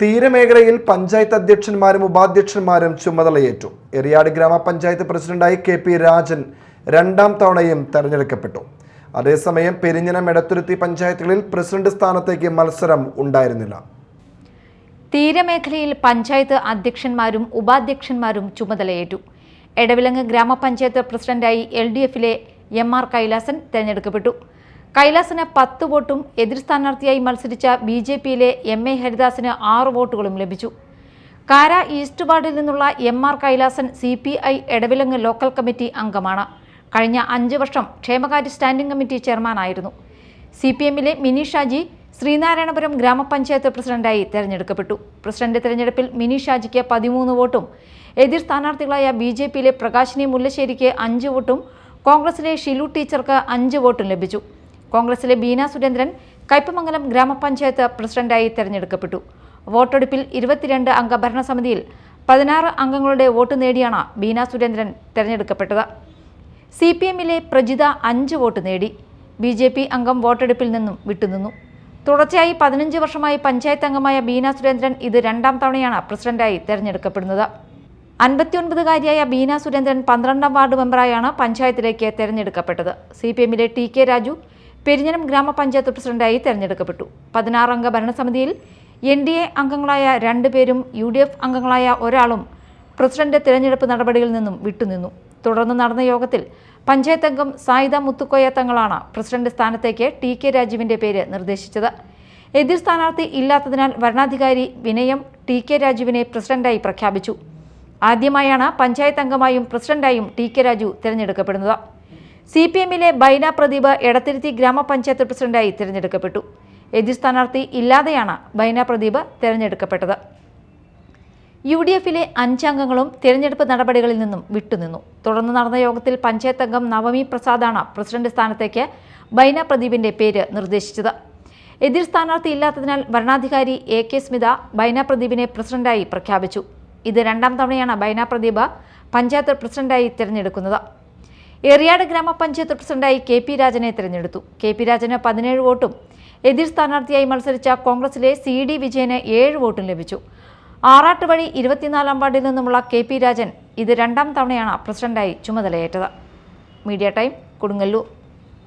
തീരമേഖലയിൽ പഞ്ചായത്ത് അധ്യക്ഷന്മാരും ഉപാധ്യക്ഷന്മാരും ചുമതലയേറ്റു. എറിയാട് ഗ്രാമപഞ്ചായത്ത് പ്രസിഡന്റായി കെ.പി. രാജൻ രണ്ടാം തവണയും തെരഞ്ഞെടുക്കപ്പെട്ടു. അതേസമയം പെരിഞ്ഞനം എടത്തുരുത്തി പഞ്ചായത്തുകളിൽ പ്രസിഡന്റ് സ്ഥാനത്തേക്ക് മത്സരം ഉണ്ടായിരുന്നില്ല. തീരമേഖലയിൽ പഞ്ചായത്ത് അധ്യക്ഷന്മാരും ഉപാധ്യക്ഷന്മാരും ചുമതലയേറ്റു. എടവിലങ്ങ് ഗ്രാമപഞ്ചായത്ത് പ്രസിഡന്റായി LDF-ലെ M.R. കൈലാസൻ തെരഞ്ഞെടുക്കപ്പെട്ടു. കൈലാസന് 10 വോട്ടും എതിർ സ്ഥാനാർത്ഥിയായി മത്സരിച്ച BJP-യിലെ M.A. ഹരിദാസിന് 6 വോട്ടുകളും ലഭിച്ചു. കാര ഈസ്റ്റ് വാർഡിൽ നിന്നുള്ള M.R. Kailasan CPI Edavilangu local committee അംഗമാണ്. കഴിഞ്ഞ 5 വർഷം ക്ഷേമകാര്യ സ്റ്റാൻഡിംഗ് കമ്മിറ്റി ചെയർമാനായിരുന്നു. CPM-ലെ മിനി ഷാജി ശ്രീനാരായണപുരം ഗ്രാമപഞ്ചായത്ത് പ്രസിഡന്റായി തെരഞ്ഞെടുക്കപ്പെട്ടു. പ്രസിഡന്റ് തെരഞ്ഞെടുപ്പിൽ മിനി ഷാജിക്ക് 13 വോട്ടും എതിർ സ്ഥാനാർത്ഥികളായ BJP-യിലെ പ്രകാശിനി മുല്ലശ്ശേരിക്ക് 5 വോട്ടും കോൺഗ്രസിലെ ഷിലു ടീച്ചർക്ക് 5 വോട്ടും ലഭിച്ചു. കോൺഗ്രസിലെ ബീന സുരേന്ദ്രൻ കയ്പമംഗലം ഗ്രാമപഞ്ചായത്ത് പ്രസിഡന്റായി തെരഞ്ഞെടുക്കപ്പെട്ടു. വോട്ടെടുപ്പിൽ 22 അംഗ ഭരണസമിതിയിൽ 16 അംഗങ്ങളുടെ വോട്ട് നേടിയാണ് ബീന സുരേന്ദ്രൻ തെരഞ്ഞെടുക്കപ്പെട്ടത്. CPM-ലെ പ്രജിത 5 വോട്ട് നേടി. BJP അംഗം വോട്ടെടുപ്പിൽ നിന്നും വിട്ടുനിന്നു. തുടർച്ചയായി 15 വർഷമായി പഞ്ചായത്ത് അംഗമായ ബീന സുരേന്ദ്രൻ ഇത് രണ്ടാം തവണയാണ് പ്രസിഡന്റായി തെരഞ്ഞെടുക്കപ്പെടുന്നത്. 59-കാരിയായ ബീന സുരേന്ദ്രൻ 12ാം വാർഡ് മെമ്പറായാണ് പഞ്ചായത്തിലേക്ക് തെരഞ്ഞെടുക്കപ്പെട്ടത്. CPM-ലെ T.K. രാജു പെരിഞ്ഞനം ഗ്രാമപഞ്ചായത്ത് പ്രസിഡന്റായി തെരഞ്ഞെടുക്കപ്പെട്ടു. 16 അംഗ ഭരണസമിതിയിൽ NDA അംഗങ്ങളായ 2 പേരും UDF അംഗങ്ങളായ ഒരാളും പ്രസിഡന്റ് തിരഞ്ഞെടുപ്പ് നടപടികളിൽ നിന്നും വിട്ടുനിന്നു. തുടർന്ന് നടന്ന യോഗത്തിൽ പഞ്ചായത്ത് അംഗം സായിദ മുത്തുക്കോയ തങ്ങളാണ് പ്രസിഡന്റ് സ്ഥാനത്തേക്ക് T.K. രാജുവിന്റെ പേര് നിർദ്ദേശിച്ചത്. എതിർ സ്ഥാനാർത്ഥി ഇല്ലാത്തതിനാൽ വരണാധികാരി വിനയം T.K. രാജുവിനെ പ്രസിഡന്റായി പ്രഖ്യാപിച്ചു. ആദ്യമായാണ് പഞ്ചായത്ത് അംഗമായും പ്രസിഡന്റായും T.K. രാജു തിരഞ്ഞെടുക്കപ്പെടുന്നത്. CPM-ലെ ബൈന പ്രദീപ് എടത്തിരുത്തി ഗ്രാമപഞ്ചായത്ത് പ്രസിഡന്റായി തിരഞ്ഞെടുക്കപ്പെട്ടു. എതിർ സ്ഥാനാർത്ഥി ഇല്ലാതെയാണ് ബൈന പ്രദീപ് തിരഞ്ഞെടുക്കപ്പെട്ടത്. UDF-ലെ 5 അംഗങ്ങളും തിരഞ്ഞെടുപ്പ് നടപടികളിൽ നിന്നും വിട്ടുനിന്നു. തുടർന്ന് നടന്ന യോഗത്തിൽ പഞ്ചായത്ത് അംഗം നവമി പ്രസാദാണ് പ്രസിഡന്റ് സ്ഥാനത്തേക്ക് ബൈന പ്രദീപിന്റെ പേര് നിർദ്ദേശിച്ചത്. എതിർ സ്ഥാനാർത്ഥി ഇല്ലാത്തതിനാൽ വരണാധികാരി AK സ്മിത ബൈന പ്രദീപിനെ പ്രസിഡന്റായി പ്രഖ്യാപിച്ചു. ഇത് രണ്ടാം തവണയാണ് ബൈന പ്രദീപ് പഞ്ചായത്ത് പ്രസിഡന്റായി തിരഞ്ഞെടുക്കുന്നത്. എറിയാട് ഗ്രാമപഞ്ചായത്ത് പ്രസിഡന്റായി K.P. രാജനെ തിരഞ്ഞെടുത്തു. K.P. രാജന് 17 വോട്ടും എതിർ സ്ഥാനാർത്ഥിയായി മത്സരിച്ച കോൺഗ്രസിലെ CD വിജയന് 7 വോട്ടും ലഭിച്ചു. ആറാട്ട് വഴി 24ാം വാർഡിൽ നിന്നുമുള്ള K.P. രാജൻ ഇത് രണ്ടാം തവണയാണ് പ്രസിഡന്റായി ചുമതലയേറ്റത്. Media time, Kodungallur.